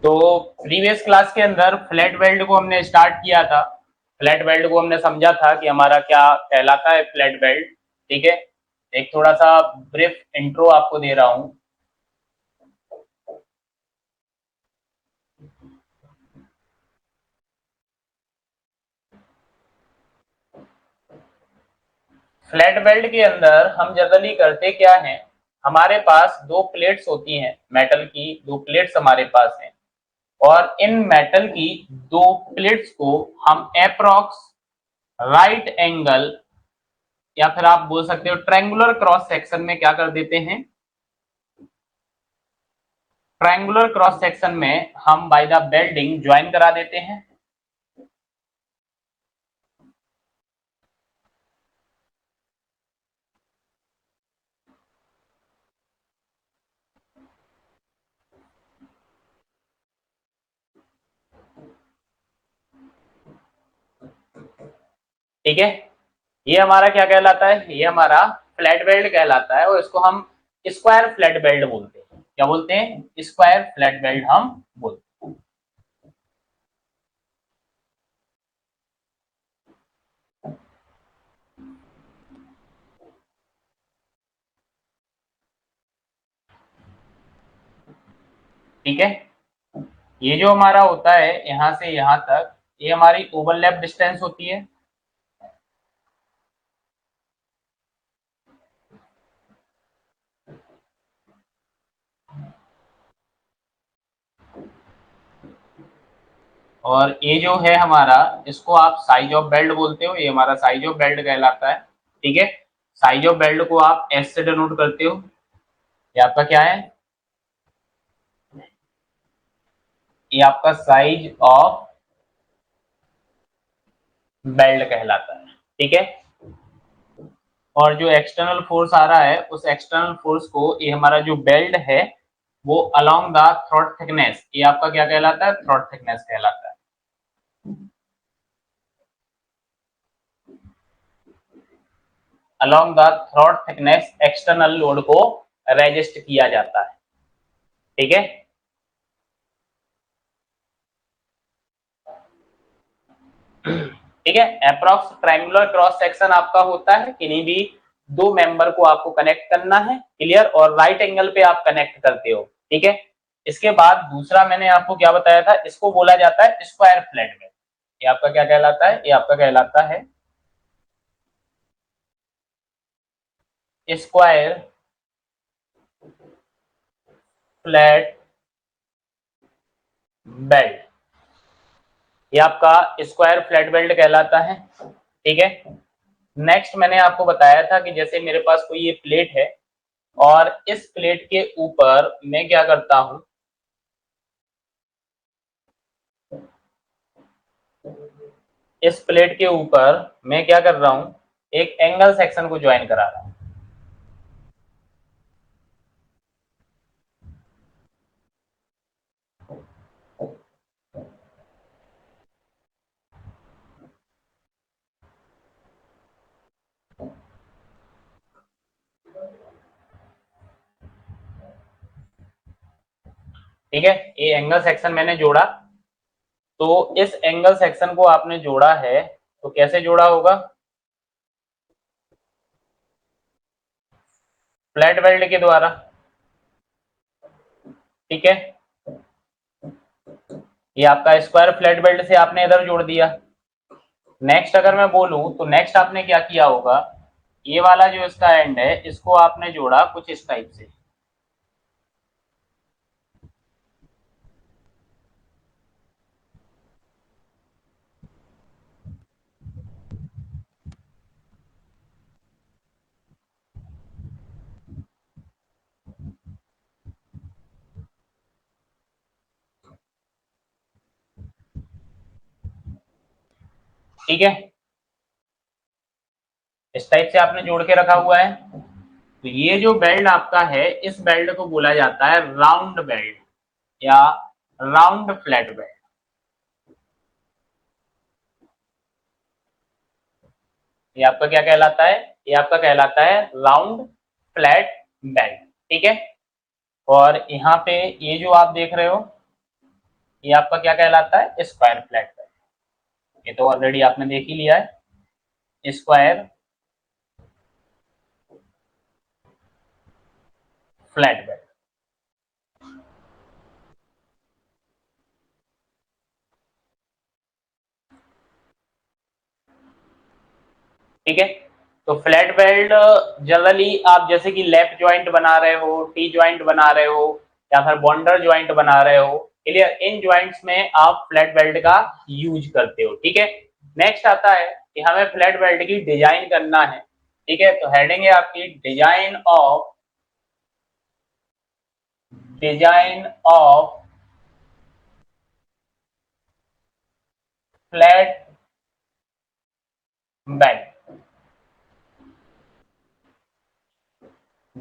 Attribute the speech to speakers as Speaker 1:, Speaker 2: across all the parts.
Speaker 1: तो previous class के अंदर फ्लैट वेल्ड को हमने स्टार्ट किया था। फ्लैट वेल्ड को हमने समझा था कि हमारा क्या कहलाता है फ्लैट वेल्ड। ठीक है, एक थोड़ा सा ब्रीफ इंट्रो आपको दे रहा हूं। फ्लैट वेल्ड के अंदर हम जनरली करते क्या है, हमारे पास दो प्लेट्स होती हैं, मेटल की दो प्लेट्स हमारे पास हैं, और इन मेटल की दो प्लेट्स को हम अप्रॉक्स राइट एंगल या फिर आप बोल सकते हो ट्रायंगुलर क्रॉस सेक्शन में क्या कर देते हैं, ट्रायंगुलर क्रॉस सेक्शन में हम बाय द बेल्डिंग ज्वाइन करा देते हैं। ठीक है, ये हमारा क्या कहलाता है, ये हमारा फ्लैट बेल्ट कहलाता है, और इसको हम स्क्वायर फ्लैट बेल्ट बोलते हैं। क्या बोलते हैं? स्क्वायर फ्लैट बेल्ट हम बोलते हैं। ठीक है, ये जो हमारा होता है यहां से यहां तक, ये हमारी ओवरलैप डिस्टेंस होती है। और ये जो है हमारा, इसको आप साइज ऑफ बेल्ट बोलते हो, ये हमारा साइज ऑफ बेल्ट कहलाता है। ठीक है, साइज ऑफ बेल्ट को आप एस से डिनोट करते हो। ये आपका क्या है? ये आपका साइज ऑफ बेल्ट कहलाता है। ठीक है, और जो एक्सटर्नल फोर्स आ रहा है, उस एक्सटर्नल फोर्स को, ये हमारा जो बेल्ट है वो अलोंग द थ्रॉट थिकनेस, ये आपका क्या कहलाता है? थ्रॉट थिकनेस कहलाता है। Along the throat thickness external load को रेजिस्ट किया जाता है। ठीक है, ठीक है, अप्रॉक्स ट्रायंगुलर क्रॉस सेक्शन आपका होता है, किन्हीं भी दो मेंबर को आपको कनेक्ट करना है, क्लियर, और राइट एंगल पे आप कनेक्ट करते हो। ठीक है, इसके बाद दूसरा मैंने आपको क्या बताया था, इसको बोला जाता है स्क्वायर फ्लैट बेल्ट। ये आपका क्या कहलाता है? ये आपका कहलाता है स्क्वायर फ्लैट बेल्ट। ये आपका स्क्वायर फ्लैट बेल्ट कहलाता है। ठीक है, नेक्स्ट मैंने आपको बताया था कि जैसे मेरे पास कोई ये प्लेट है, और इस प्लेट के ऊपर मैं क्या करता हूं, इस प्लेट के ऊपर मैं क्या कर रहा हूं, एक एंगल सेक्शन को ज्वाइन करा रहा हूं। ठीक है, ये एंगल सेक्शन मैंने जोड़ा, तो इस एंगल सेक्शन को आपने जोड़ा है, तो कैसे जोड़ा होगा? फ्लैट वेल्ड के द्वारा। ठीक है, ये आपका स्क्वायर फ्लैट बेल्ट से आपने इधर जोड़ दिया। नेक्स्ट अगर मैं बोलूं तो नेक्स्ट आपने क्या किया होगा, ये वाला जो इसका एंड है, इसको आपने जोड़ा कुछ इस टाइप से। ठीक है, इस टाइप से आपने जोड़ के रखा हुआ है। तो ये जो बेल्ट आपका है, इस बेल्ट को बोला जाता है राउंड बेल्ट या राउंड फ्लैट बेल्ट। ये आपका क्या कहलाता है? ये आपका कहलाता है राउंड फ्लैट बेल्ट। ठीक है, और यहाँ पे ये जो आप देख रहे हो, ये आपका क्या कहलाता है, स्क्वायर फ्लैट बेल्ट। ये तो ऑलरेडी आपने देख ही लिया है, स्क्वायर फ्लैट बेल्ट। ठीक है, तो फ्लैट बेल्ट जनरली आप जैसे कि लैप ज्वाइंट बना रहे हो, टी ज्वाइंट बना रहे हो, या फिर बॉन्डर ज्वाइंट बना रहे हो, क्लियर, इन ज्वाइंट्स में आप फ्लैट बेल्ट का यूज करते हो। ठीक है, नेक्स्ट आता है कि हमें फ्लैट बेल्ट की डिजाइन करना है। ठीक है, तो हेडिंग है आपकी design of flat belt.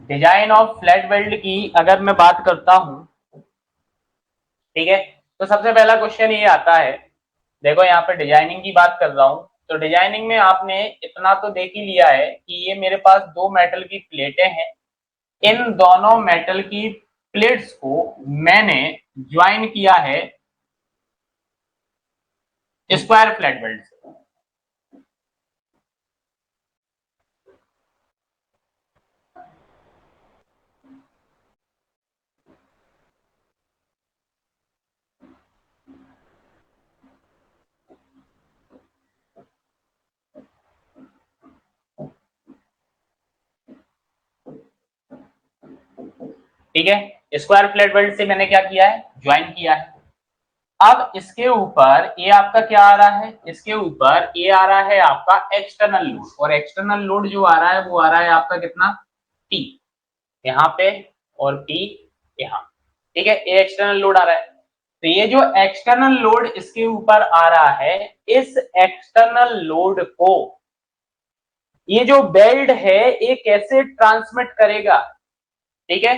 Speaker 1: Design of flat belt की अगर मैं बात करता हूं, ठीक है, तो सबसे पहला क्वेश्चन ये आता है, देखो यहाँ पे डिजाइनिंग की बात कर रहा हूं, तो डिजाइनिंग में आपने इतना तो देख ही लिया है कि ये मेरे पास दो मेटल की प्लेटें हैं, इन दोनों मेटल की प्लेट्स को मैंने ज्वाइन किया है स्क्वायर फ्लैट बेल्ट से। ठीक है, स्क्वायर फ्लैट बेल्ट से मैंने क्या किया है, ज्वाइन किया है। अब इसके ऊपर ये आपका क्या आ रहा है, इसके ऊपर ये आ रहा है आपका एक्सटर्नल लोड, और एक्सटर्नल लोड जो आ रहा है वो आ रहा है आपका कितना, टी, यहाँ पे, और टी यहाँ। ठीक है, ये एक्सटर्नल लोड आ रहा है। तो ये जो एक्सटर्नल लोड इसके ऊपर आ रहा है, इस एक्सटर्नल लोड को ये जो बेल्ट है ये कैसे ट्रांसमिट करेगा। ठीक है,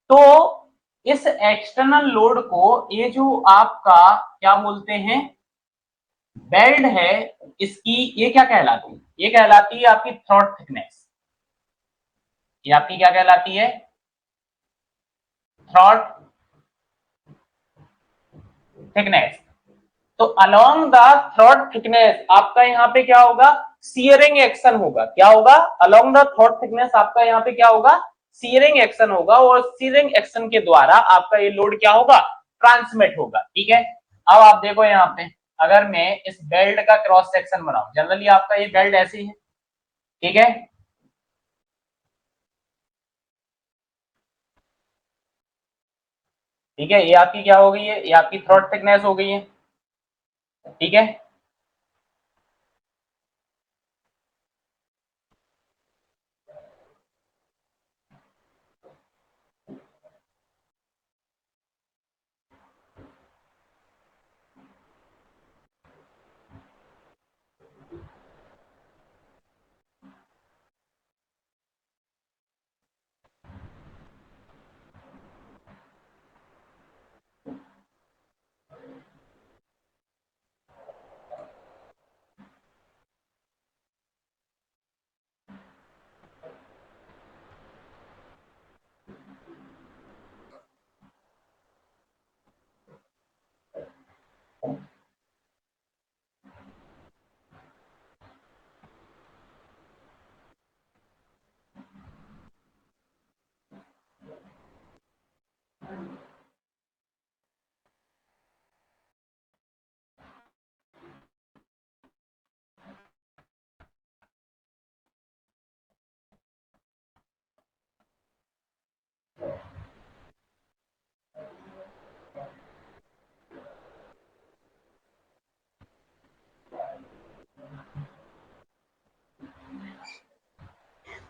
Speaker 1: तो इस एक्सटर्नल लोड को ये जो आपका क्या बोलते हैं, बेल्ट है, इसकी ये क्या कहलाती है, ये कहलाती है आपकी थ्रॉट थिकनेस। ये आपकी क्या कहलाती है, थ्रॉट थिकनेस। तो अलोंग द थ्रॉट थिकनेस आपका यहाँ पे क्या होगा, सीयरिंग एक्शन होगा। क्या होगा, अलोंग द थ्रॉट थिकनेस आपका यहाँ पे क्या होगा, सीयरिंग एक्शन होगा, और सीयरिंग एक्शन के द्वारा आपका ये लोड क्या होगा, ट्रांसमिट होगा। ठीक है, अब आप देखो यहाँ पे, अगर मैं इस बेल्ट का क्रॉस सेक्शन बनाऊं, जनरली आपका ये बेल्ट ऐसे ही है। ठीक है, ठीक है, ये आपकी क्या हो गई है, ये आपकी थ्रॉट थिकनेस हो गई है। ठीक है,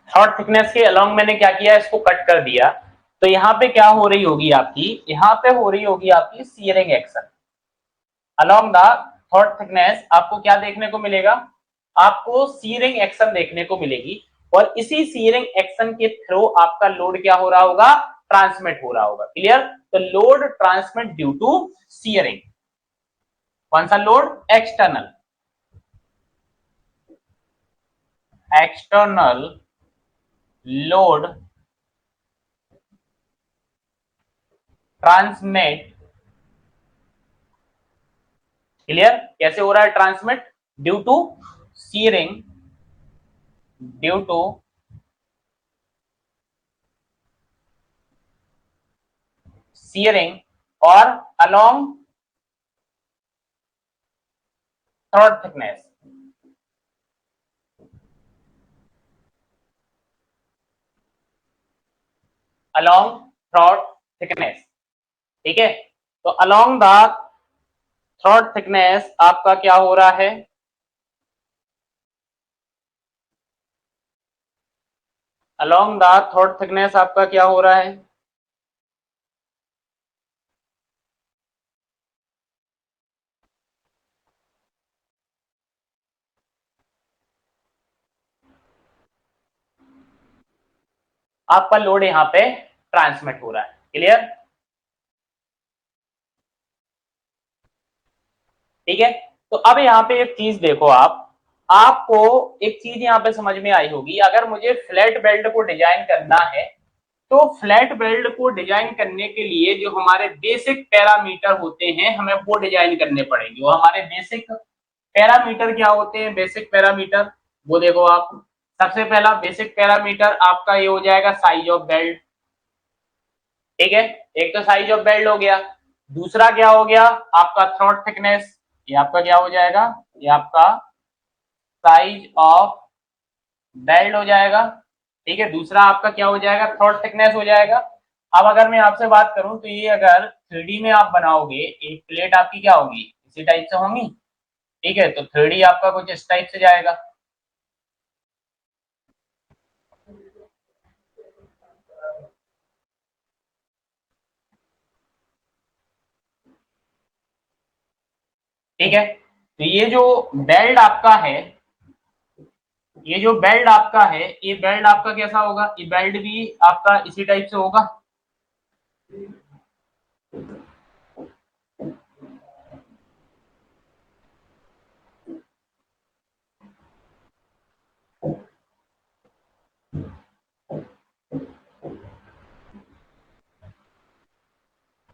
Speaker 1: थ्रॉट थिकनेस के अलोंग मैंने क्या किया, इसको कट कर दिया। तो यहाँ पे क्या हो रही होगी आपकी, यहाँ पे हो रही होगी आपकी shearing action along the throat thickness. आपको क्या देखने को मिलेगा, आपको सीयरिंग एक्शन देखने को मिलेगी, और इसी सीयरिंग एक्शन के थ्रू आपका लोड क्या हो रहा होगा, ट्रांसमिट हो रहा होगा। क्लियर, तो load transmit due to shearing. कौन सा load, external, external load transmit clear? कैसे हो रहा है transmit? Due to shearing, due to shearing और along throat thickness, along throat thickness. ठीक है, तो अलोंग द थ्रोट थिकनेस आपका क्या हो रहा है? अलोंग द थ्रोट थिकनेस आपका क्या हो रहा है? आपका लोड यहां पे ट्रांसमिट हो रहा है। क्लियर? ठीक है, तो अब यहां पे एक चीज देखो, आपको एक चीज यहां पे समझ में आई होगी, अगर मुझे फ्लैट बेल्ट को डिजाइन करना है तो फ्लैट बेल्ट को डिजाइन करने के लिए जो हमारे बेसिक पैरामीटर होते हैं हमें वो डिजाइन करने पड़ेंगे। वो हमारे बेसिक पैरामीटर क्या होते हैं? बेसिक पैरामीटर वो देखो आप, सबसे पहला बेसिक पैरामीटर आपका ये हो जाएगा साइज ऑफ बेल्ट। ठीक है, एक तो साइज ऑफ बेल्ट हो गया, दूसरा क्या हो गया आपका थ्रोट थिकनेस, ये आपका क्या हो जाएगा? ये आपका साइज ऑफ बेल्ट हो जाएगा। ठीक है, दूसरा आपका क्या हो जाएगा? थ्रोट थिकनेस हो जाएगा। अब अगर मैं आपसे बात करूं तो ये अगर 3D में आप बनाओगे, एक प्लेट आपकी क्या होगी? इसी टाइप से होंगी। ठीक है, तो 3D आपका कुछ इस टाइप से जाएगा। ठीक है, तो ये जो बेल्ट आपका है, ये जो बेल्ट आपका है, ये बेल्ट आपका कैसा होगा? ये बेल्ट भी आपका इसी टाइप से होगा।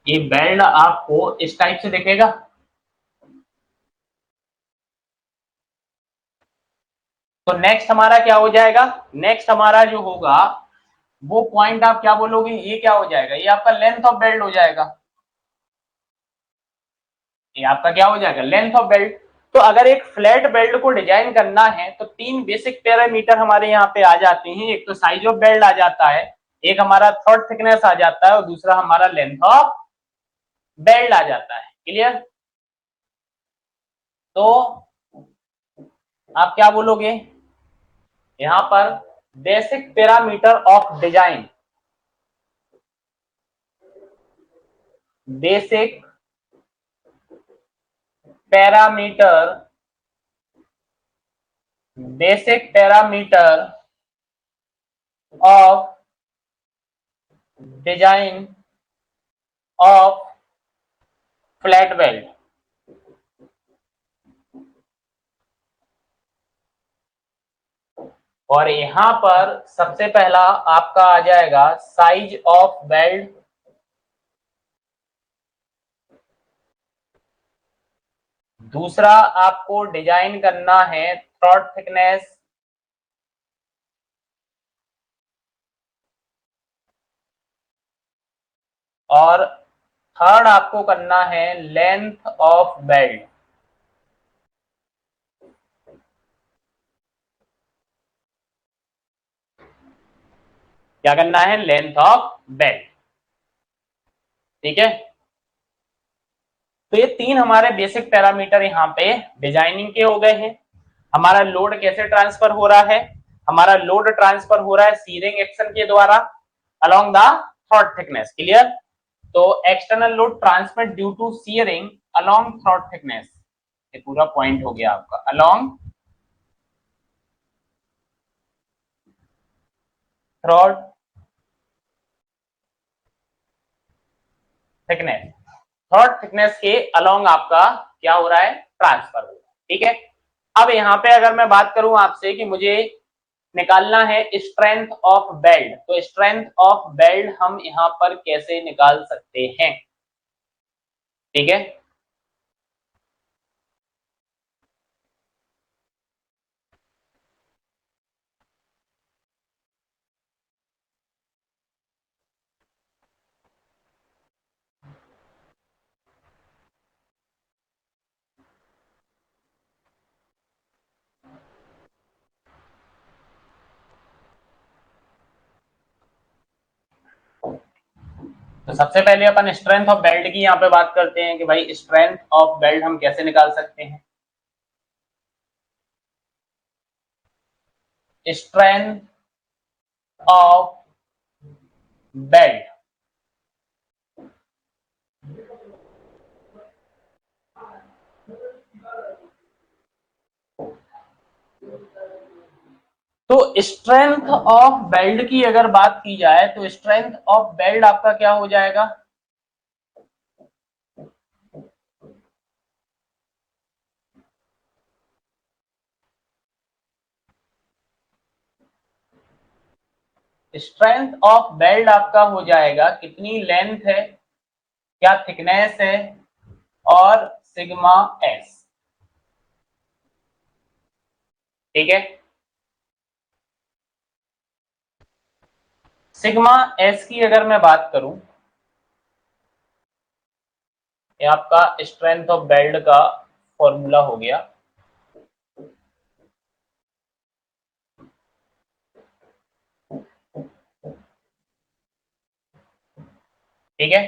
Speaker 1: ये बेल्ट आपको इस टाइप से दिखेगा। तो नेक्स्ट हमारा क्या हो जाएगा? नेक्स्ट हमारा जो होगा वो पॉइंट आप क्या बोलोगे? ये क्या हो जाएगा? ये आपका लेंथ ऑफ बेल्ट हो जाएगा। ये आपका क्या हो जाएगा? Length of belt. तो अगर एक फ्लैट बेल्ट को डिजाइन करना है तो तीन बेसिक पैरामीटर हमारे यहाँ पे आ जाते हैं। एक तो साइज ऑफ बेल्ट आ जाता है, एक हमारा थ्रोट थिकनेस आ जाता है और दूसरा हमारा लेंथ ऑफ बेल्ट आ जाता है। क्लियर? तो आप क्या बोलोगे यहां पर? Basic parameter of design, basic parameter, basic parameter of design of flat belt. और यहां पर सबसे पहला आपका आ जाएगा साइज ऑफ बेल्ट, दूसरा आपको डिजाइन करना है थ्रोट थिकनेस, और थर्ड आपको करना है लेंथ ऑफ बेल्ट। क्या करना है? Length of belt. ठीक है, तो ये तीन हमारे बेसिक पैरामीटर यहाँ पे डिजाइनिंग के हो गए हैं। हमारा लोड कैसे ट्रांसफर हो रहा है? हमारा लोड ट्रांसफर हो रहा है सीयरिंग एक्शन के द्वारा along the throat thickness. Clear? तो external load transmit due to shearing along throat thickness, ये पूरा पॉइंट हो गया आपका along throat thickness. Throat thickness के अलोंग आपका क्या हो रहा है? ट्रांसफर हो रहा है। ठीक है, अब यहाँ पे अगर मैं बात करूं आपसे कि मुझे निकालना है स्ट्रेंथ ऑफ बेल्ट, तो स्ट्रेंथ ऑफ बेल्ट हम यहां पर कैसे निकाल सकते हैं? ठीक है, तो सबसे पहले अपन स्ट्रेंथ ऑफ वेल्ड की यहाँ पे बात करते हैं कि भाई स्ट्रेंथ ऑफ वेल्ड हम कैसे निकाल सकते हैं। स्ट्रेंथ ऑफ वेल्ड, तो स्ट्रेंथ ऑफ वेल्ड की अगर बात की जाए तो स्ट्रेंथ ऑफ वेल्ड आपका क्या हो जाएगा, स्ट्रेंथ ऑफ वेल्ड आपका हो जाएगा कितनी लेंथ है, क्या थिकनेस है, और सिग्मा एस। ठीक है, सिग्मा एस की अगर मैं बात करूं, ये आपका स्ट्रेंथ ऑफ वेल्ड का फॉर्मूला हो गया। ठीक है,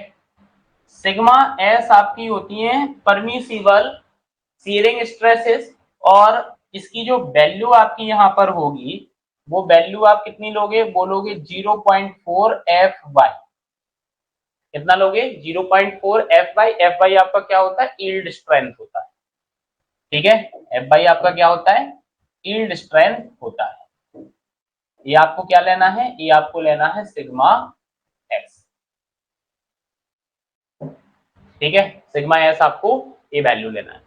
Speaker 1: सिग्मा एस आपकी होती है परमिसिबल सीयरिंग स्ट्रेसेस, और इसकी जो वैल्यू आपकी यहां पर होगी वो वैल्यू आप कितनी लोगे, बोलोगे 0.4 एफ वाई। कितना लोगे, 0.4 एफ वाई। एफ वाई आपका क्या होता है, यील्ड स्ट्रेंथ होता है। ठीक है, एफ वाई आपका क्या होता है, यील्ड स्ट्रेंथ होता है। ये आपको क्या लेना है, ये आपको लेना है सिग्मा एक्स। ठीक है, सिग्मा एस आपको ये वैल्यू लेना है।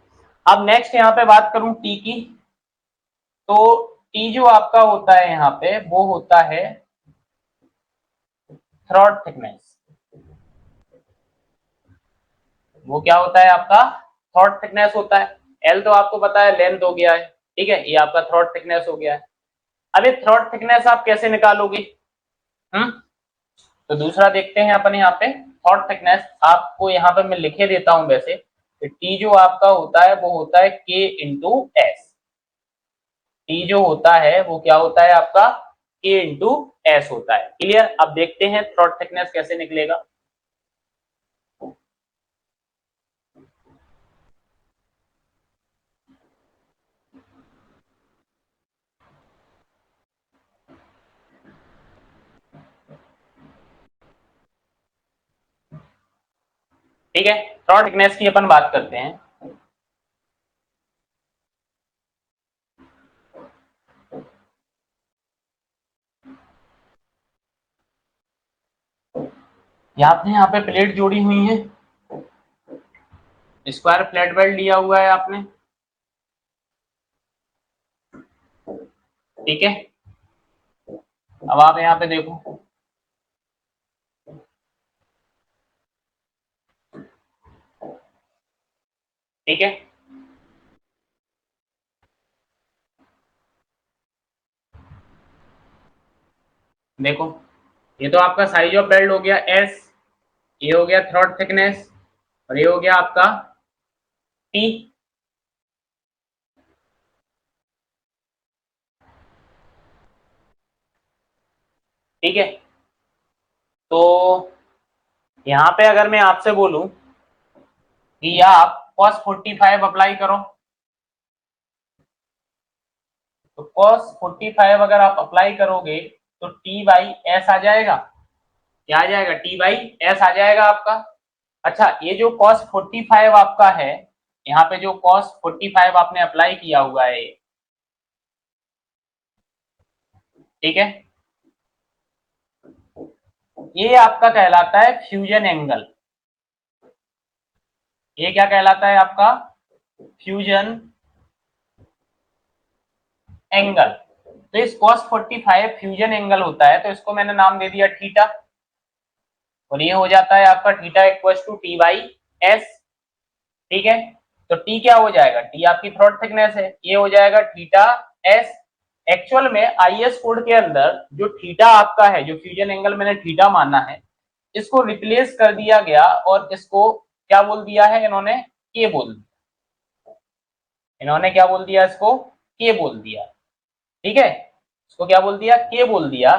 Speaker 1: अब नेक्स्ट यहाँ पे बात करूं टी की, तो टी जो आपका होता है यहाँ पे वो होता है थ्रॉट थिकनेस। वो क्या होता है आपका, थ्रॉट थिकनेस होता है। एल तो आपको पता है लेंथ हो गया है। ठीक है, ये आपका थ्रॉट थिकनेस हो गया है। अब ये थ्रॉट थिकनेस आप कैसे निकालोगे, तो दूसरा देखते हैं अपन यहाँ पे। थ्रॉट थिकनेस आपको यहाँ पे मैं लिखे देता हूं वैसे, टी जो आपका होता है वो होता है के इंटू एस। टी जो होता है वो क्या होता है आपका, के इंटू एस होता है। क्लियर, अब देखते हैं थ्रॉट थिकनेस कैसे निकलेगा। ठीक है, थ्रॉट थिकनेस की अपन बात करते हैं। आपने यहाँ पे प्लेट जोड़ी हुई है, स्क्वायर फ्लैट बेल्ट लिया हुआ है आपने। ठीक है, अब आप यहाँ पे देखो, ठीक है, देखो ये तो आपका साइज ऑफ बेल्ट हो गया एस, ये हो गया थ्रॉट थिकनेस, और ये हो गया आपका टी। ठीक है, तो यहाँ पे अगर मैं आपसे बोलूं कि आप cos 45 अप्लाई करो, तो cos 45 अगर आप अप्लाई करोगे तो टी बाई एस आ जाएगा। क्या आ जाएगा, टी बाई एस आ जाएगा आपका। अच्छा, ये जो cos 45 आपका है, यहाँ पे जो cos 45 आपने अप्लाई किया हुआ है, ठीक है, ये आपका कहलाता है फ्यूजन एंगल। ये क्या कहलाता है आपका, फ्यूजन एंगल। तो इस cos 45 फ्यूजन एंगल होता है, तो इसको मैंने नाम दे दिया थीटा, और ये हो जाता है आपका theta equal to T by S. ठीक है, तो टी क्या हो जाएगा, टी आपकी थ्रॉट थिकनेस है, ये हो जाएगा थीटा एस। एक्चुअल में आईएस कोड के अंदर जो थीटा आपका है, जो फ्यूजन एंगल मैंने थीटा माना है, इसको रिप्लेस कर दिया गया और इसको क्या बोल दिया है इन्होंने, के बोल दिया। इन्होंने क्या बोल दिया, इसको के बोल दिया। ठीक है, इसको क्या बोल दिया, के बोल दिया।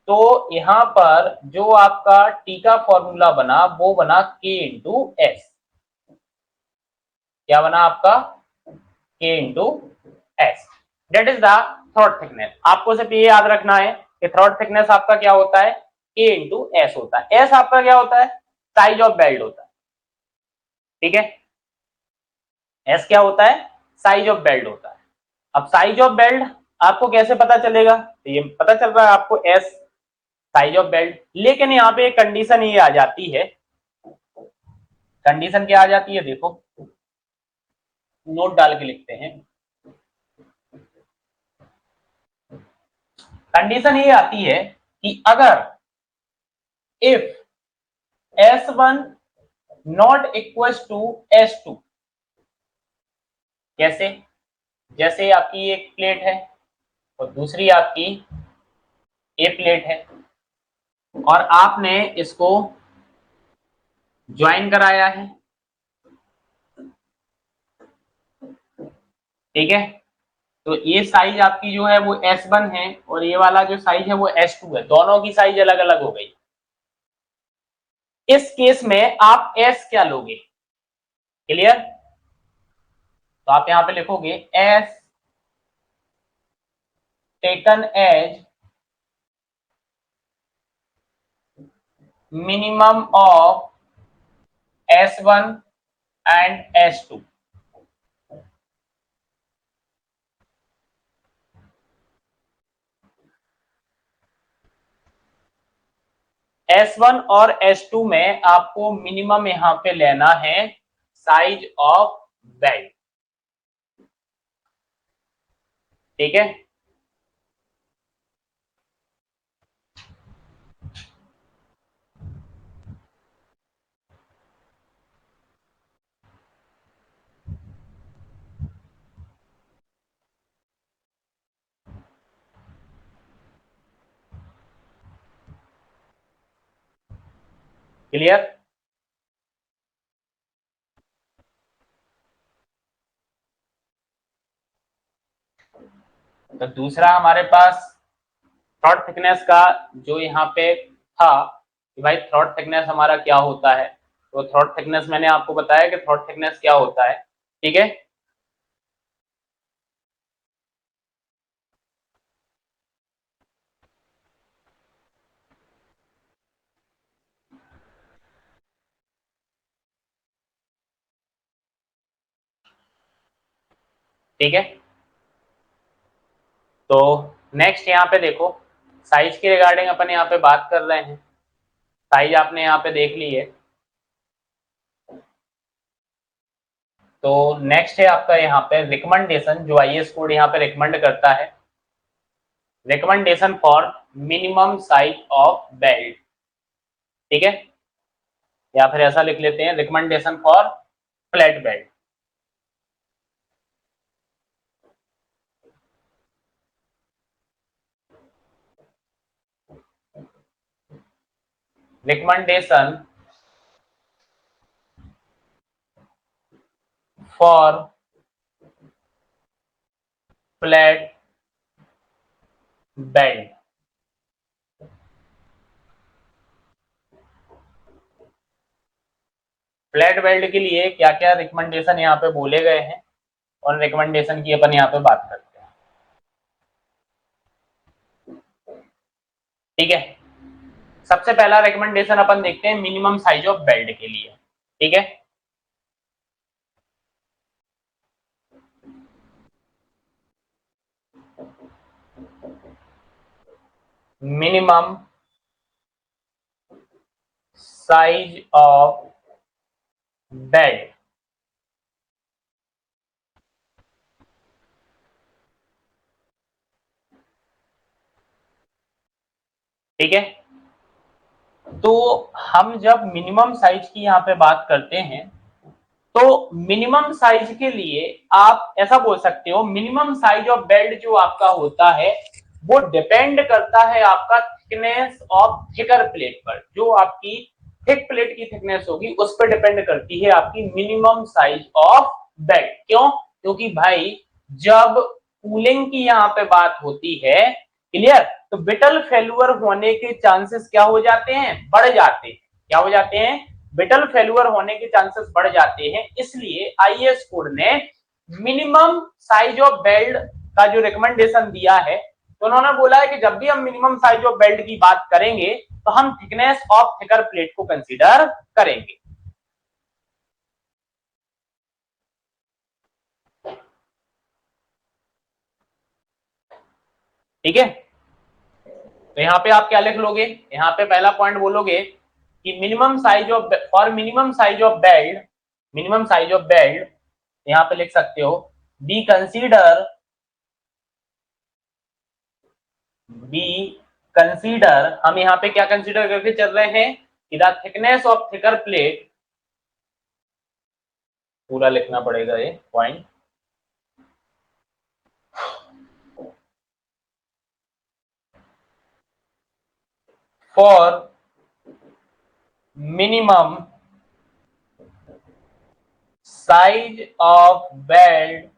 Speaker 1: तो यहां पर जो आपका टी का फॉर्मूला बना वो बना K इंटू एस। क्या बना आपका? K into S. That is the throat thickness. आपको सिर्फ ये याद रखना है कि थ्रॉट थिकनेस आपका क्या होता है? K इंटू एस होता है। एस आपका क्या होता है? साइज ऑफ बेल्ट होता है। ठीक है, एस क्या होता है? साइज ऑफ बेल्ट होता है। अब साइज ऑफ बेल्ट आपको कैसे पता चलेगा? तो ये पता चल रहा है आपको एस साइज ऑफ बेल्ट, लेकिन यहाँ पे एक कंडीशन ये आ जाती है। कंडीशन क्या आ जाती है? देखो, नोट डाल के लिखते हैं। कंडीशन ये आती है कि अगर if S1 not equal to S2। कैसे? जैसे आपकी एक प्लेट है और दूसरी आपकी ए प्लेट है और आपने इसको ज्वाइन कराया है। ठीक है, तो ये साइज आपकी जो है वो S1 है और ये वाला जो साइज है वो S2 है। दोनों की साइज अलग अलग हो गई। इस केस में आप S क्या लोगे? क्लियर? तो आप यहां पे लिखोगे S taken as minimum of S1 and S2। S1 और S2 में आपको मिनिमम यहां पे लेना है साइज ऑफ बेल्ट। ठीक है, क्लियर? तो दूसरा हमारे पास थ्रॉट थिकनेस का जो यहाँ पे था कि भाई थ्रॉट थिकनेस हमारा क्या होता है। तो थ्रॉट थिकनेस मैंने आपको बताया कि थ्रॉट थिकनेस क्या होता है। ठीक है, ठीक है। तो नेक्स्ट यहाँ पे देखो, साइज के रिगार्डिंग अपन यहाँ पे बात कर रहे हैं। साइज आपने यहाँ पे देख ली है। तो नेक्स्ट है आपका यहाँ पे रिकमेंडेशन, जो आईएस कोड यहाँ पे रिकमेंड करता है। Recommendation for minimum size of belt. ठीक है, या फिर ऐसा लिख लेते हैं, recommendation for flat belt. Recommendation for flat belt. Flat belt के लिए क्या क्या रिकमेंडेशन यहाँ पे बोले गए हैं और रिकमेंडेशन की अपन यहाँ पे बात करते हैं। ठीक है, सबसे पहला रिकमेंडेशन अपन देखते हैं मिनिमम साइज ऑफ बेल्ट के लिए। ठीक है, मिनिमम साइज ऑफ बेल्ट। ठीक है, तो हम जब मिनिमम साइज की यहाँ पे बात करते हैं तो मिनिमम साइज के लिए आप ऐसा बोल सकते हो, मिनिमम साइज ऑफ बेल्ट जो आपका होता है वो डिपेंड करता है आपका थिकनेस ऑफ थिकर प्लेट पर। जो आपकी थिक प्लेट की थिकनेस होगी उस पर डिपेंड करती है आपकी मिनिमम साइज ऑफ बेल्ट। क्यों? क्योंकि भाई जब कूलिंग की यहाँ पे बात होती है क्लियर। तो ब्रिटल फेल्यूर होने के चांसेस क्या हो जाते हैं, बढ़ जाते हैं। क्या हो जाते हैं, ब्रिटल फेल्यूर होने के चांसेस बढ़ जाते हैं। इसलिए आईएस कोड ने मिनिमम साइज ऑफ बेल्ट का जो रिकमेंडेशन दिया है, तो उन्होंने बोला है कि जब भी हम मिनिमम साइज ऑफ बेल्ट की बात करेंगे तो हम थिकनेस ऑफ थिकर प्लेट को कंसीडर करेंगे। ठीक है, तो यहां पे आप क्या लिख लोगे, यहां पे पहला पॉइंट बोलोगे कि मिनिमम साइज ऑफ और minimum size of belt, minimum size of belt यहां पे लिख सकते हो बी कंसीडर, बी कंसीडर, हम यहां पे क्या कंसीडर करके चल रहे हैं कि the thickness of thicker plate, पूरा लिखना पड़ेगा ये point, for minimum size of belt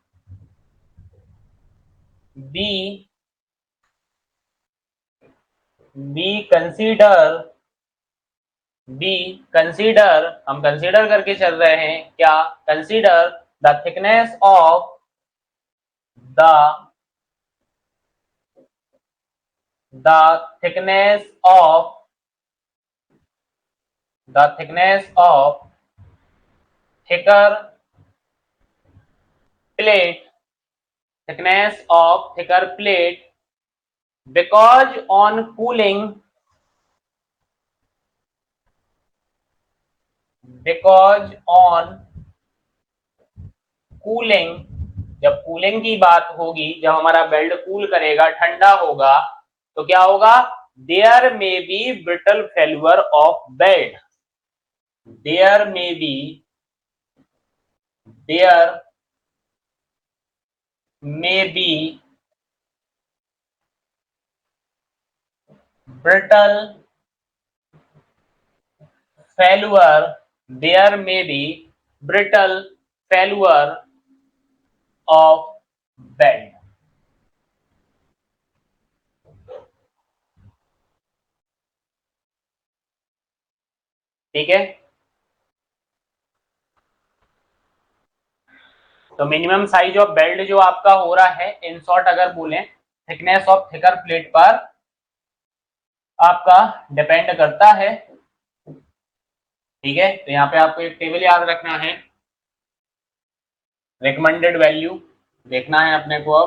Speaker 1: be, consider, be consider, हम कंसीडर करके चल रहे हैं क्या, consider the thickness of the thickness of thicker plate, thickness of thicker plate because on cooling, because on cooling, जब कूलिंग की बात होगी, जब हमारा बेल्ट कूल करेगा, ठंडा होगा, तो क्या होगा, there may be brittle failure of belt, there may be, there may be brittle failure, there may be brittle failure of belt. ठीक है, तो मिनिमम साइज ऑफ बेल्ट जो आपका हो रहा है, इन शॉर्ट अगर बोलें, थिकनेस ऑफ थिकर प्लेट पर आपका डिपेंड करता है। ठीक है, तो यहाँ पे आपको एक टेबल याद रखना है, रिकमेंडेड वैल्यू देखना है अपने को,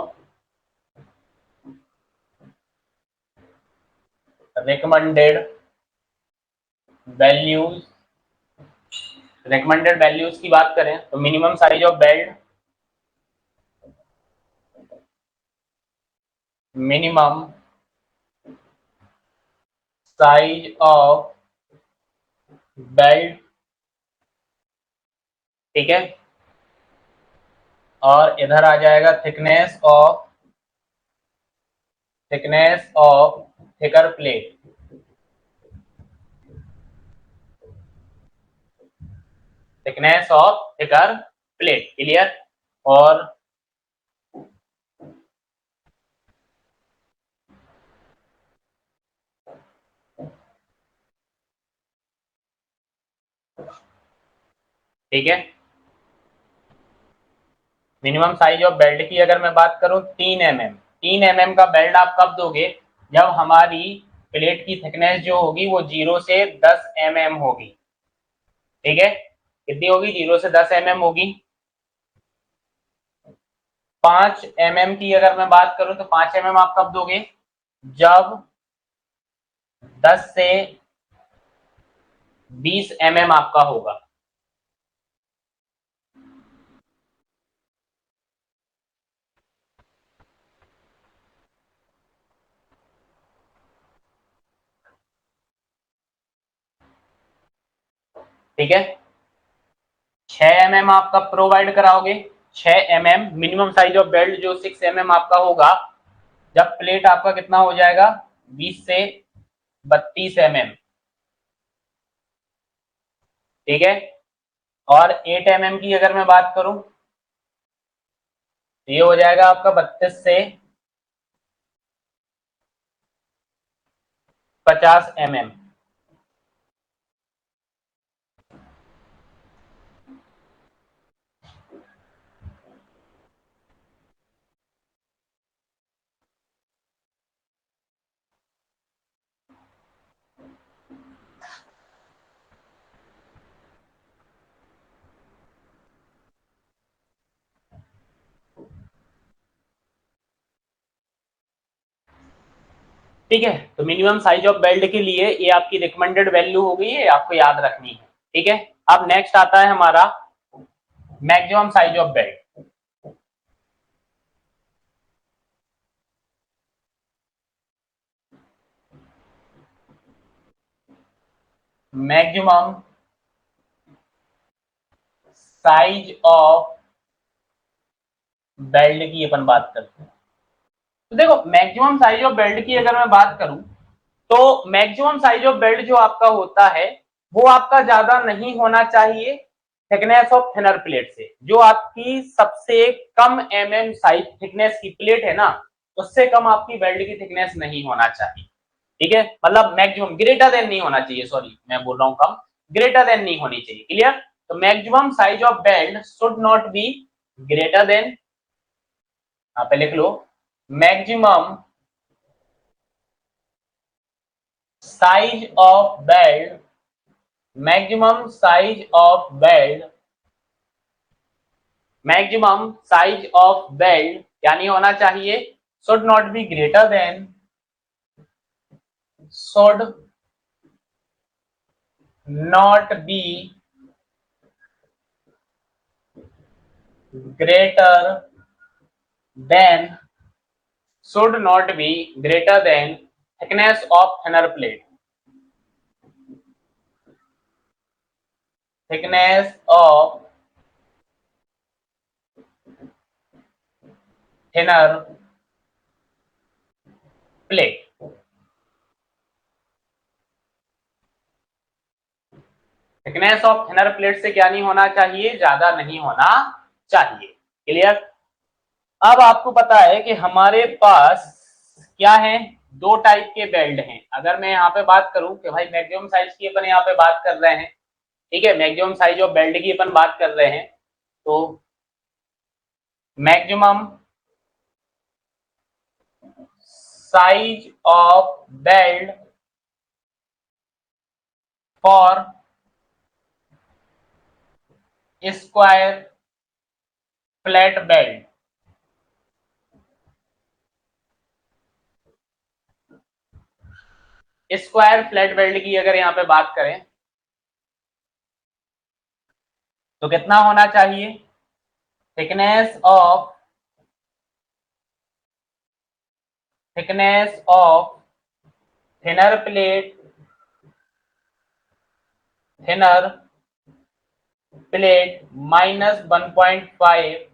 Speaker 1: अब रिकमेंडेड वैल्यूज, रिकमेंडेड वैल्यूज की बात करें तो minimum size of belt, minimum size of belt, ठीक है, और इधर आ जाएगा thickness of thicker plate, thickness of thicker plate. Clear, और ठीक है, मिनिमम साइज ऑफ बेल्ट की अगर मैं बात करूं 3 mm, 3 mm का बेल्ट आप कब दोगे, जब हमारी प्लेट की थिकनेस जो होगी वो 0 से 10 mm होगी। ठीक है, कितनी होगी, 0 से 10 mm होगी। 5 mm की अगर मैं बात करूं तो 5 mm आप कब दोगे, जब 10 से 20 mm आपका होगा। ठीक है, 6 mm आप कब प्रोवाइड कराओगे, 6 mm minimum size of belt जो 6 mm आपका होगा, जब प्लेट आपका कितना हो जाएगा, 20 से 32 mm। ठीक है, और 8 mm की अगर मैं बात करूं तो ये हो जाएगा आपका 32 से 50 mm। ठीक है, तो मिनिमम साइज ऑफ बेल्ट के लिए ये आपकी रिकमेंडेड वैल्यू हो गई है, आपको याद रखनी है। ठीक है, अब नेक्स्ट आता है हमारा maximum size of belt. Maximum size of belt की अपन बात करते हैं। तो देखो, मैक्सिमम साइज ऑफ बेल्ट की अगर मैं बात करूं, तो मैक्सिमम साइज ऑफ बेल्ट जो आपका होता है वो आपका ज्यादा नहीं होना चाहिए थिकनेस ऑफ थिनर प्लेट से। जो आपकी सबसे कम साइज थिकनेस की प्लेट है ना, उससे कम आपकी बेल्ट की थिकनेस नहीं होना चाहिए। ठीक है, मतलब मैक्सिमम, ग्रेटर देन नहीं होना चाहिए, सॉरी मैं बोल रहा हूं कम, ग्रेटर देन नहीं होनी चाहिए। क्लियर? तो maximum size of belt should not be greater than, यहाँ पे लिख लो, maximum size of belt, maximum size of belt, maximum size of belt यानी होना चाहिए should not be greater than, should not be greater than, should not be greater than thickness of thinner plate, thickness of thinner plate। Thickness of thinner plate से क्या नहीं होना चाहिए, ज्यादा नहीं होना चाहिए। क्लियर? अब आपको पता है कि हमारे पास क्या है, दो टाइप के बेल्ट हैं। अगर मैं यहाँ पे बात करूं कि भाई मैक्सिमम साइज की अपन यहाँ पे बात कर रहे हैं, ठीक है, मैक्सिमम साइज ऑफ बेल्ट की अपन बात कर रहे हैं, तो maximum size of belt for square flat belt, square flat belt की अगर यहां पे बात करें तो कितना होना चाहिए, thickness of, thickness of thinner plate, thinner plate -1.5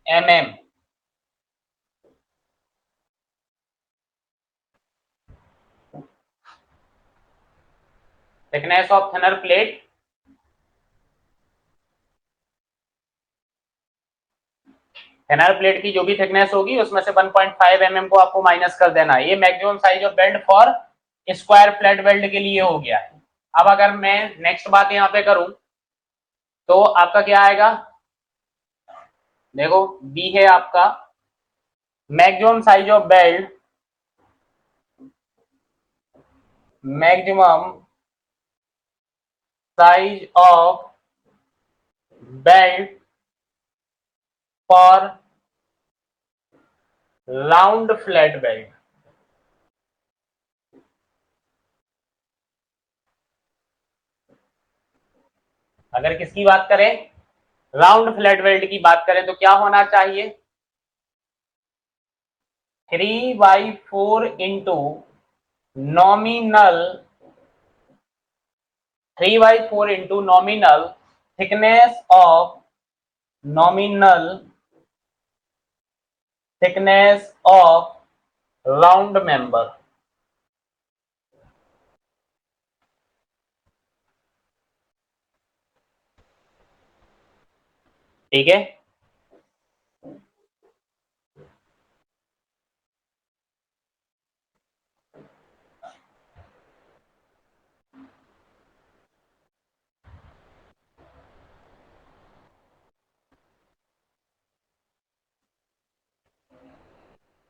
Speaker 1: mm, thickness of thinner plate thinner plate की जो भी थिकनेस होगी उसमें से 1.5 mm को आपको माइनस कर देना है। ये maximum size of belt for square flat belt के लिए हो गया है। अब अगर मैं नेक्स्ट बात यहाँ पे करूं तो आपका क्या आएगा, देखो बी है आपका maximum size of belt, maximum size of belt for round flat belt. अगर किसकी बात करें, राउंड फ्लैट बेल्ट की बात करें तो क्या होना चाहिए, 3/4 into nominal, 3/4 into nominal thickness of, nominal thickness of round member. ठीक है,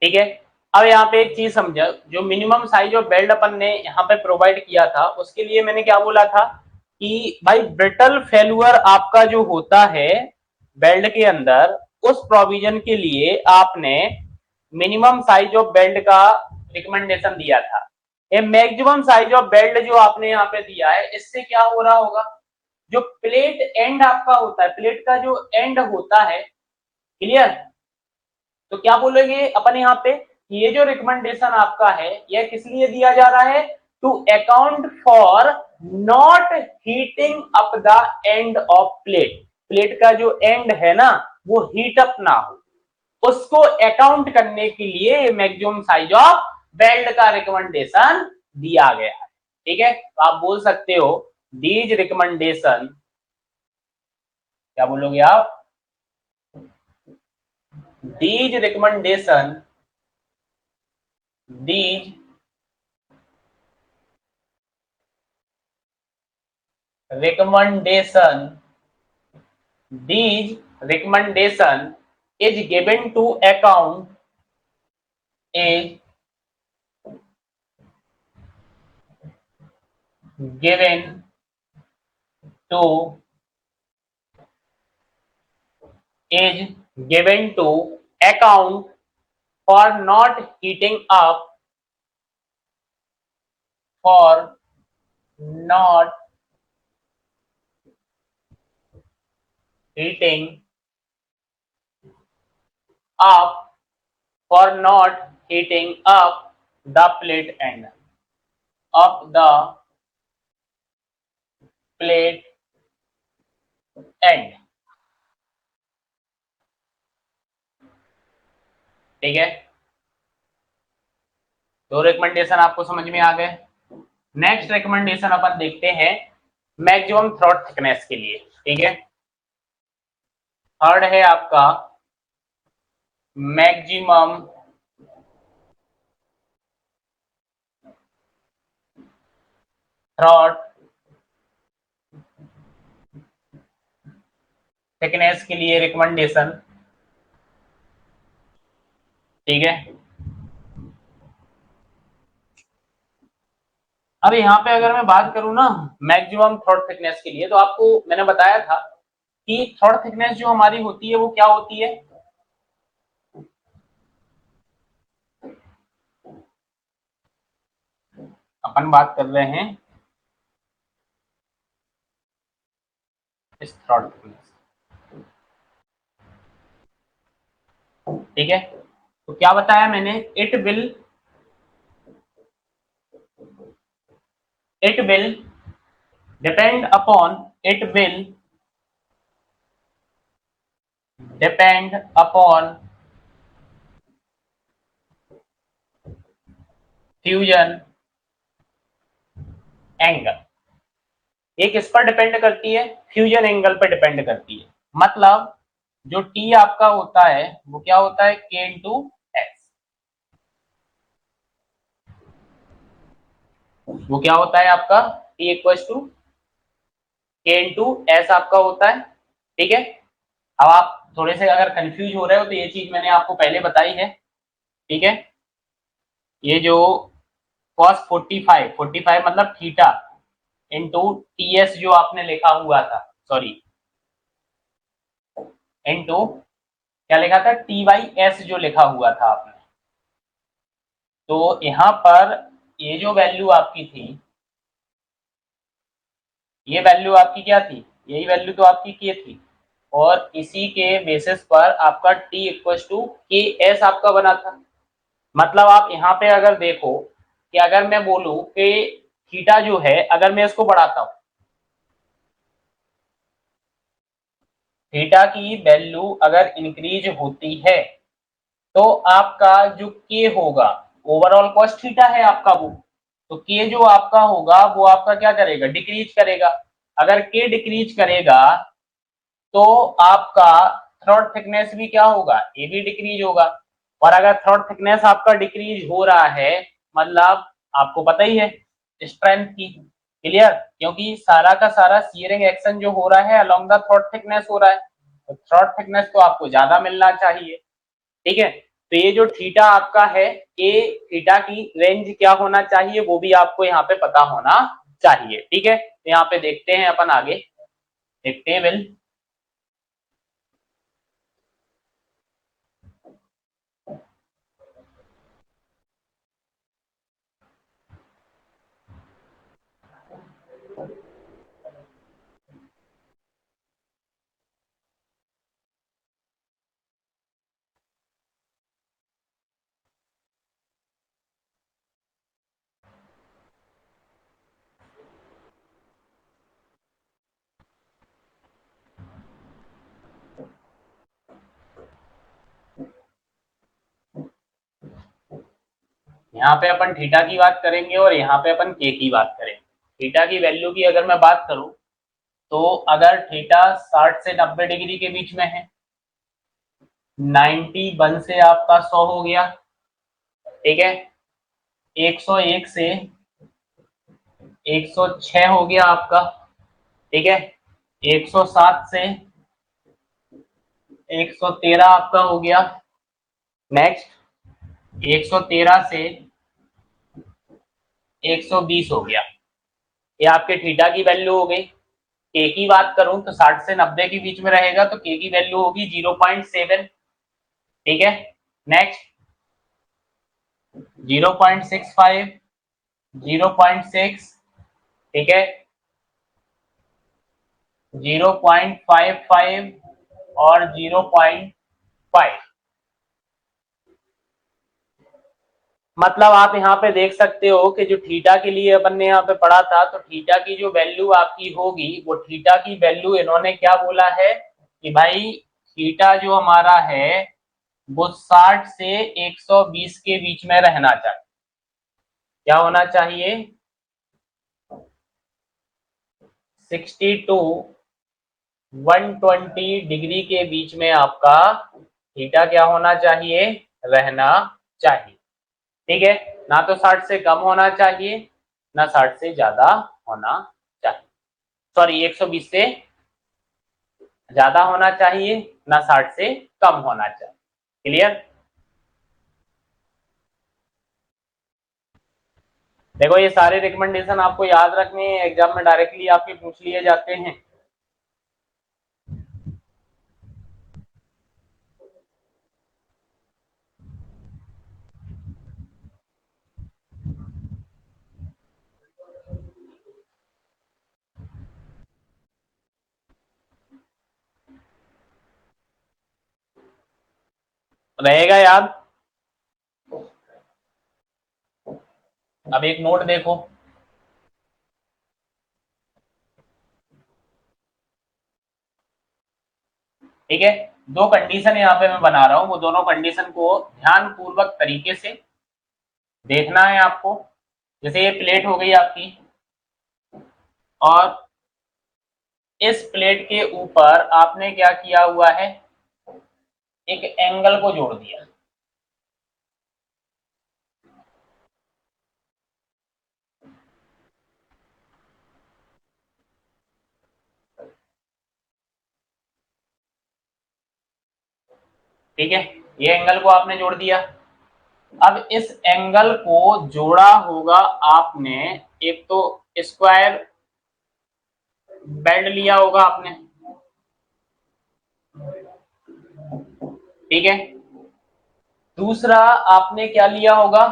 Speaker 1: ठीक है। अब यहाँ पे एक चीज समझा, जो मिनिमम साइज ऑफ बेल्ट अपन ने यहाँ पे प्रोवाइड किया था उसके लिए मैंने क्या बोला था कि भाई ब्रिटल फेल्यूअर आपका जो होता है बेल्ट के अंदर, उस प्रोविजन के लिए आपने मिनिमम साइज ऑफ बेल्ट का रिकमेंडेशन दिया था। ये मैक्सिमम साइज ऑफ बेल्ट जो आपने यहाँ पे दिया है, इससे क्या हो रहा होगा, जो प्लेट एंड आपका होता है, प्लेट का जो एंड होता है, क्लियर, तो क्या बोलेंगे अपन यहाँ पे, ये जो रिकमेंडेशन आपका है यह किस लिए दिया जा रहा है, to account for not heating up the end of plate, plate का जो एंड है ना वो हीट अप ना हो, उसको अकाउंट करने के लिए मैक्सिमम साइज ऑफ बेल्ट का रिकमेंडेशन दिया गया है। ठीक है, तो आप बोल सकते हो दीज रिकमेंडेशन, क्या बोलोगे आप, these recommendation these recommendation these recommendation is given to account is given to is given to account for not heating up, for not heating up, for not heating up the plate end of the plate end। ठीक है, दो recommendation आपको समझ में आ गए। Next recommendation अपन देखते हैं maximum throat thickness के लिए। ठीक है, थर्ड है आपका मैक्सिमम थ्रॉट थिकनेस के लिए रिकमेंडेशन। ठीक है, अब यहाँ पे अगर मैं बात करूं ना मैक्सिमम थ्रॉट थिकनेस के लिए, तो आपको मैंने बताया था कि थ्रॉट थिकनेस जो हमारी होती है वो क्या होती है, अपन बात कर रहे हैं इस थ्रॉट थिकनेस। ठीक है, तो क्या बताया मैंने, it will depend upon, it will depend upon fusion angle. ये किस पर डिपेंड करती है, फ्यूजन एंगल पर डिपेंड करती है। मतलब जो टी आपका होता है वो क्या होता है, के इंटू एस, वो क्या होता है आपका, टी इक्वल टू के इंटू एस आपका होता है। ठीक है, अब आप थोड़े से अगर कंफ्यूज हो रहे हो तो ये चीज मैंने आपको पहले बताई है। ठीक है, ये जो cos 45 मतलब थीटा इंटू टी एस जो आपने लिखा हुआ था, सॉरी इंटू क्या लिखा था, टी वाई एस जो लिखा हुआ था आपने, तो यहां पर ये जो वैल्यू आपकी थी, ये वैल्यू आपकी क्या थी, यही वैल्यू तो आपकी के थी, और इसी के बेसिस पर आपका टी इक्वल टू के एस आपका बना था। मतलब आप यहाँ पे अगर देखो कि अगर मैं बोलूं कि थीटा जो है अगर मैं इसको बढ़ाता हूं, थीटा की वैल्यू अगर इंक्रीज होती है तो आपका जो के होगा, ओवरऑल कॉस्ट थीटा है आपका वो, तो के जो आपका होगा वो आपका क्या करेगा, डिक्रीज करेगा। अगर के डिक्रीज करेगा तो आपका थ्रॉट थिकनेस भी क्या होगा, ये भी डिक्रीज होगा। और अगर थ्रॉट थिकनेस आपका डिक्रीज हो रहा है, मतलब आपको पता ही है स्ट्रेंथ की, क्लियर, क्योंकि सारा का सारा शियरिंग एक्शन जो हो रहा है अलोंग द थ्रॉट थिकनेस हो रहा है, तो थ्रॉट थिकनेस तो आपको ज्यादा मिलना चाहिए। ठीक है, तो ये जो थीटा आपका है, ये थीटा की रेंज क्या होना चाहिए वो भी आपको यहाँ पे पता होना चाहिए। ठीक है, तो यहाँ पे देखते हैं अपन आगे एक टेबल। यहाँ पे अपन थीटा की बात करेंगे और यहाँ पे अपन के की बात करेंगे। थीटा की वैल्यू की अगर मैं बात करूं तो अगर थीटा 60 से 90 डिग्री के बीच में है, 91 से आपका 100 हो गया, ठीक है, 101 से 106 हो गया आपका, ठीक है, 107 से 113 आपका हो गया, नेक्स्ट 113 से 120 हो गया। ये आपके थीटा की वैल्यू हो गई। के की बात करूं तो 60 से 90 के बीच में रहेगा तो के की वैल्यू होगी 0.7, ठीक है, नेक्स्ट 0.65, 0.6, ठीक है, 0.55 और 0.5। मतलब आप यहाँ पे देख सकते हो कि जो थीटा के लिए अपन ने यहाँ पे पढ़ा था, तो थीटा की जो वैल्यू आपकी होगी वो थीटा की वैल्यू इन्होंने क्या बोला है कि भाई थीटा जो हमारा है वो 60 से 120 के बीच में रहना चाहिए। क्या होना चाहिए? 60 टू 120 डिग्री के बीच में आपका थीटा क्या होना चाहिए? रहना चाहिए। ठीक है, ना तो 60 से कम होना चाहिए ना 60 से ज्यादा होना चाहिए, सॉरी 120 से ज्यादा होना चाहिए ना 60 से कम होना चाहिए। क्लियर? देखो ये सारे रिकमेंडेशन आपको याद रखने हैं, एग्जाम में डायरेक्टली आपके पूछ लिए जाते हैं। रहेगा याद? अब एक नोट देखो, ठीक है, दो कंडीशन यहाँ पे मैं बना रहा हूं, वो दोनों कंडीशन को ध्यान पूर्वक तरीके से देखना है आपको। जैसे ये प्लेट हो गई आपकी और इस प्लेट के ऊपर आपने क्या किया हुआ है, एक एंगल को जोड़ दिया। ठीक है, ये एंगल को आपने जोड़ दिया। अब इस एंगल को जोड़ा होगा आपने, एक तो स्क्वायर बेंड लिया होगा आपने, ठीक है, दूसरा आपने क्या लिया होगा,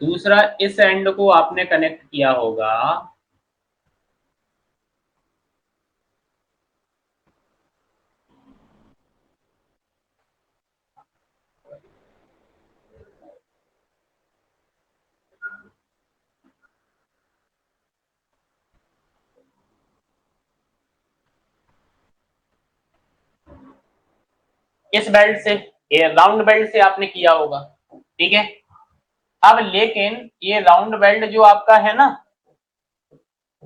Speaker 1: दूसरा इस एंड को आपने कनेक्ट किया होगा इस बेल्ट से, ये राउंड बेल्ट से आपने किया होगा, ठीक है। अब लेकिन ये राउंड बेल्ट जो आपका है ना,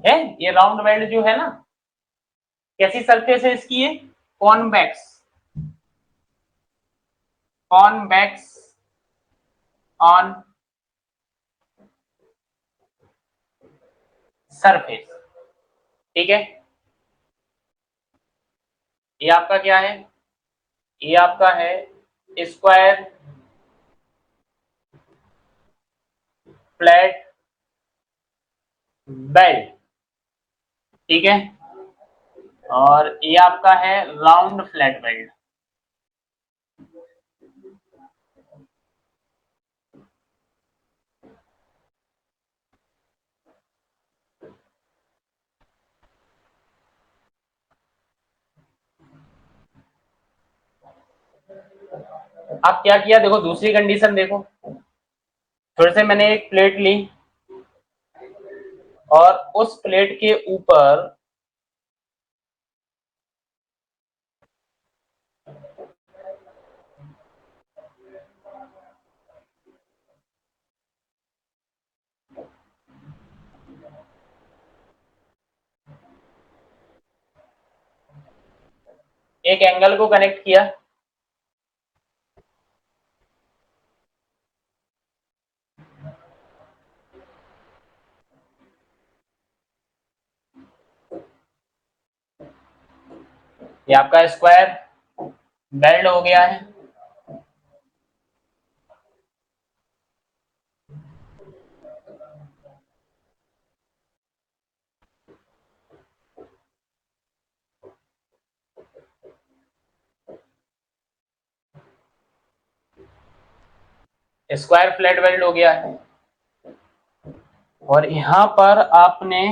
Speaker 1: है ये राउंड बेल्ट जो है ना, कैसी सरफेस है इसकी? ये कॉन्वेक्स, कॉन्वेक्स ऑन सरफेस। ठीक है, ये आपका क्या है, ये आपका है स्क्वायर फ्लैट बेल्ट। ठीक है, और ये आपका है राउंड फ्लैट बेल्ट। अब क्या किया, देखो दूसरी कंडीशन देखो, फिर से मैंने एक प्लेट ली और उस प्लेट के ऊपर एक एंगल को कनेक्ट किया। ये आपका स्क्वायर बेल्ट हो गया है। स्क्वायर फ्लैट बेल्ट हो गया है, और यहां पर आपने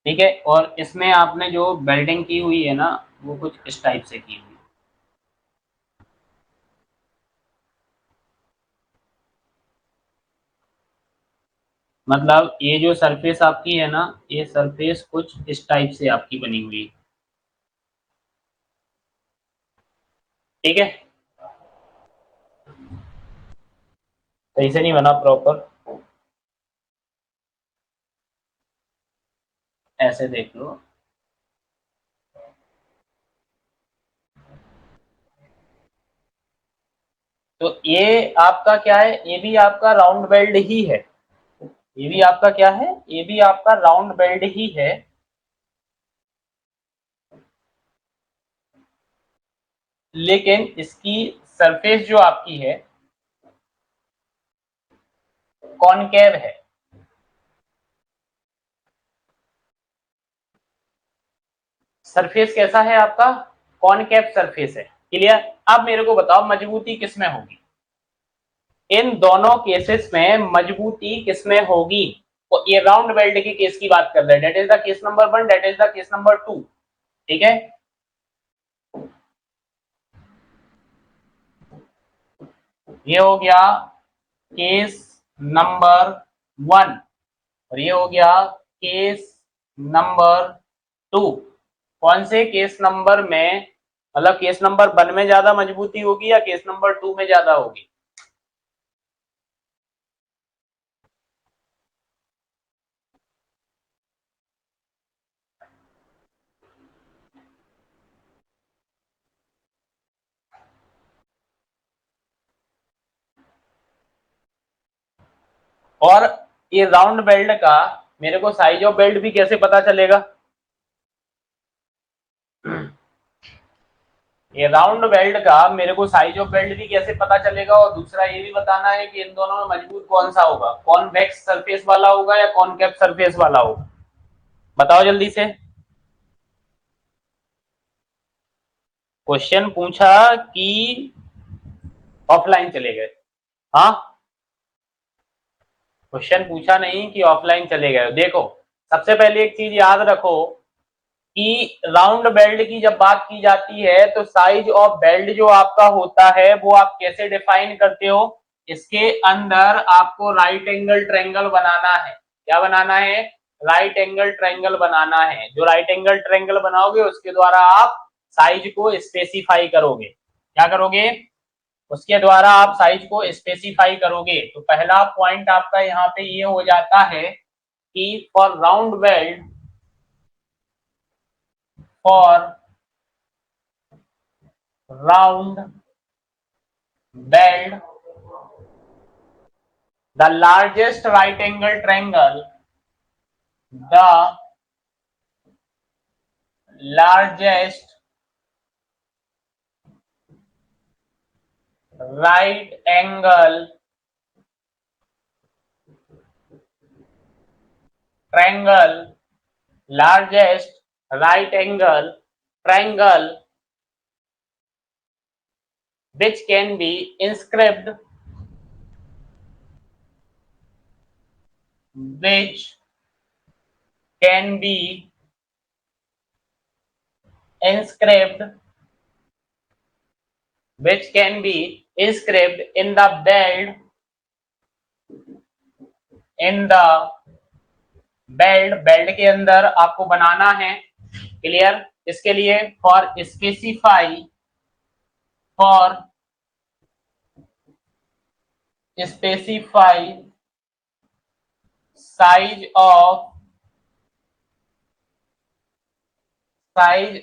Speaker 1: ठीक है, और इसमें आपने जो बेल्डिंग की हुई है ना, वो कुछ इस टाइप से की हुई है। मतलब ये जो सरफेस आपकी है ना, ये सरफेस कुछ इस टाइप से आपकी बनी हुई है। ठीक है, सही से नहीं बना प्रॉपर, ऐसे देख लो। तो ये आपका क्या है, ये भी आपका राउंड बेल्ट ही है, ये भी आपका क्या है, ये भी आपका राउंड बेल्ट ही है। लेकिन इसकी सरफेस जो आपकी है कॉनकेव है। सरफेस कैसा है आपका, कॉनकेव सरफेस है। क्लियर। अब मेरे को बताओ मजबूती किसमें होगी, इन दोनों केसेस में मजबूती किसमें होगी। तो ये राउंड बेल्ट के केस की बात कर रहे हैं, that is the case number 1, that is the case number 2। ठीक है, ये हो गया केस नंबर 1 और ये हो गया केस नंबर 2। कौन से केस नंबर में, मतलब केस नंबर 1 में ज्यादा मजबूती होगी या केस नंबर 2 में ज्यादा होगी। और ये राउंड बेल्ट का मेरे को साइज ऑफ बेल्ट भी कैसे पता चलेगा, ये राउंड बेल्ट का मेरे को साइज ऑफ बेल्ट भी कैसे पता चलेगा, और दूसरा ये भी बताना है कि इन दोनों में मजबूत कौन सा होगा, कॉन्वेक्स सरफेस वाला होगा या कॉनकेव सरफेस वाला होगा, बताओ जल्दी से। क्वेश्चन पूछा कि ऑफलाइन चले गए, हाँ, क्वेश्चन पूछा नहीं कि ऑफलाइन चले गए। देखो सबसे पहले एक चीज याद रखो कि राउंड बेल्ट की जब बात की जाती है तो साइज ऑफ बेल्ट जो आपका होता है वो आप कैसे डिफाइन करते हो, इसके अंदर आपको राइट एंगल ट्रायंगल बनाना है। क्या बनाना है? राइट एंगल ट्रायंगल बनाना है। जो राइट एंगल ट्रायंगल बनाओगे उसके द्वारा आप साइज को स्पेसिफाई करोगे। क्या करोगे? उसके द्वारा आप साइज को स्पेसिफाई करोगे। तो पहला पॉइंट आपका यहाँ पे ये हो जाता है कि for round belt, for round belt the largest right angle triangle, the largest right angle triangle, largest right angle triangle which can be inscribed, which can be inscribed, which can be inscribed in the belt, in the belt, belt के अंदर आपको बनाना है। Clear? इसके लिए for specify, for specify size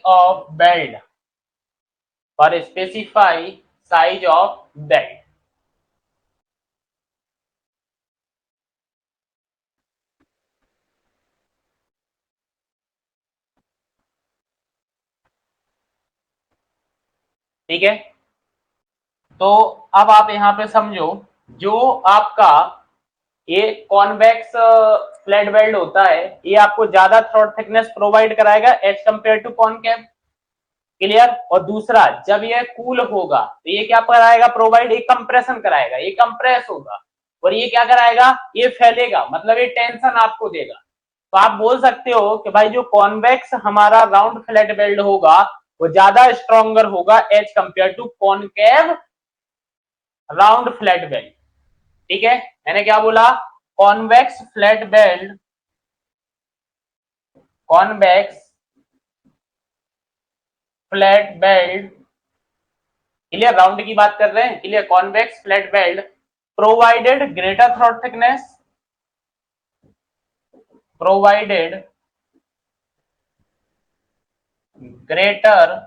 Speaker 1: of belt, for specify size of belt। ठीक है, तो अब आप यहां पे समझो, जो आपका ये कॉन्वेक्स फ्लैट बेल्ट होता है ये आपको ज्यादा थ्रोट थिकनेस प्रोवाइड कराएगा as compare to concave. Clear? और दूसरा, जब ये कूल होगा तो ये क्या कराएगा? प्रोवाइड, एक कंप्रेशन कराएगा, ये कंप्रेस होगा। और ये क्या कराएगा? ये फैलेगा, मतलब ये टेंशन आपको देगा। तो आप बोल सकते हो कि भाई जो कॉन्वेक्स हमारा राउंड फ्लैट बेल्ट होगा वो ज्यादा स्ट्रॉन्गर होगा as compare to concave round flat belt. ठीक है, मैंने क्या बोला? Convex flat belt, convex flat belt, clear, round की बात कर रहे हैं, clear, convex flat belt provided greater throat thickness, provided greater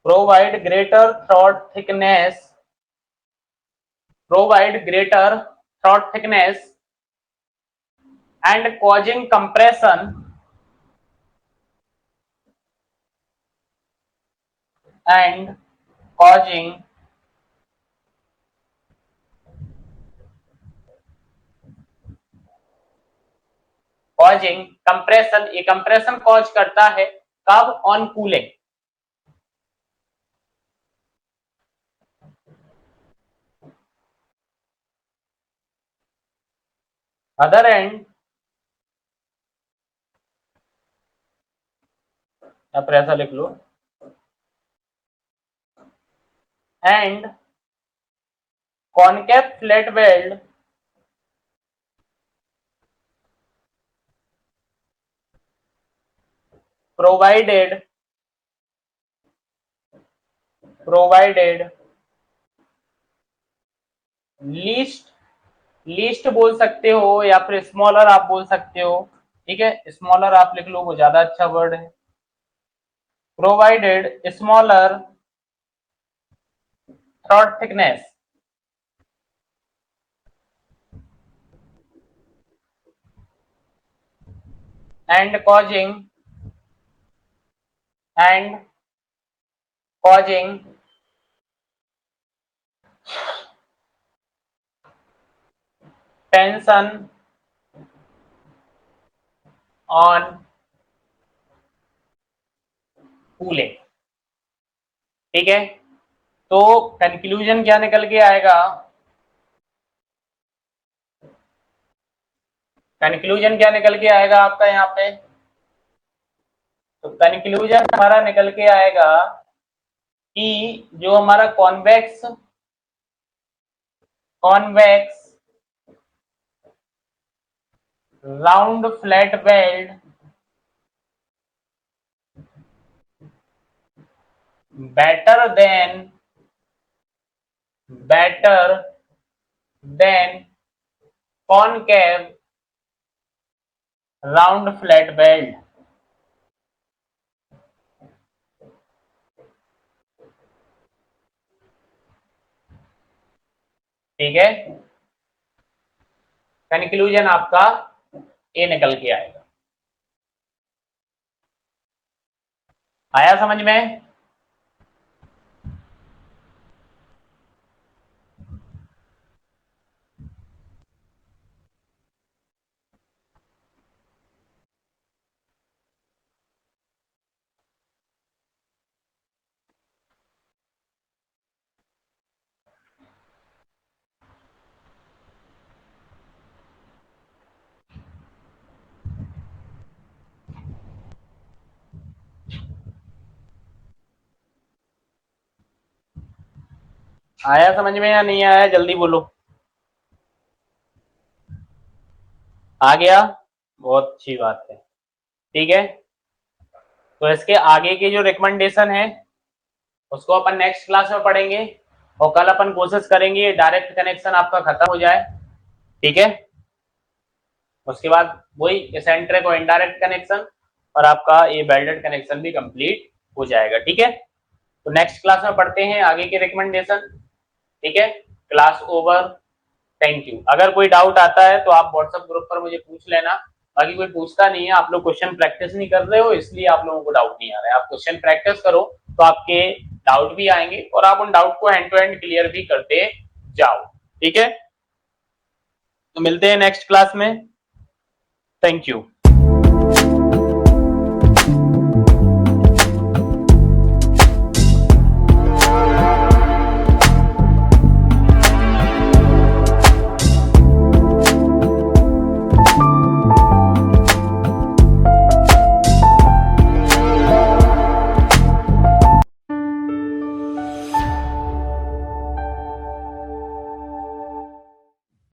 Speaker 1: provide greater throat thickness, provide greater throat thickness and causing compression and causing compression। ये compression cause करता है कब? on cooling। other end, या फिर ऐसा लिख लो, and concave flat belt provided least, least बोल सकते हो या फिर स्मॉलर आप बोल सकते हो। ठीक है, स्मॉलर आप लिख लो, वो ज्यादा अच्छा वर्ड है। Provided smaller throat thickness and causing tension on cooling. ठीक है, तो कंक्लूजन क्या निकल के आएगा, कंक्लूजन क्या निकल के आएगा आपका यहाँ पे, तो कंक्लूजन हमारा निकल के आएगा कि जो हमारा convex round flat belt better than concave round flat belt. ठीक है, कंक्लूजन आपका ए निकल के आएगा। आया समझ में? आया समझ में या नहीं आया, जल्दी बोलो। आ गया, बहुत अच्छी बात है। ठीक है, तो इसके आगे की जो रिकमेंडेशन है उसको अपन नेक्स्ट क्लास में पढ़ेंगे, और कल अपन कोशिश करेंगे डायरेक्ट कनेक्शन आपका खत्म हो जाए। ठीक है, उसके बाद वही एसेंट्रिक और इनडायरेक्ट कनेक्शन, और आपका ये बेल्टेड कनेक्शन भी कंप्लीट हो जाएगा। ठीक है, तो नेक्स्ट क्लास में पढ़ते हैं आगे की रिकमेंडेशन। ठीक है, क्लास ओवर, थैंक यू। अगर कोई डाउट आता है तो आप व्हाट्सएप ग्रुप पर मुझे पूछ लेना, बाकी कोई पूछता नहीं है, आप लोग क्वेश्चन प्रैक्टिस नहीं कर रहे हो इसलिए आप लोगों को डाउट नहीं आ रहा है। आप क्वेश्चन प्रैक्टिस करो तो आपके डाउट भी आएंगे और आप उन डाउट को हैंड टू हैंड क्लियर भी करते जाओ। ठीक है, तो मिलते हैं नेक्स्ट क्लास में, थैंक यू।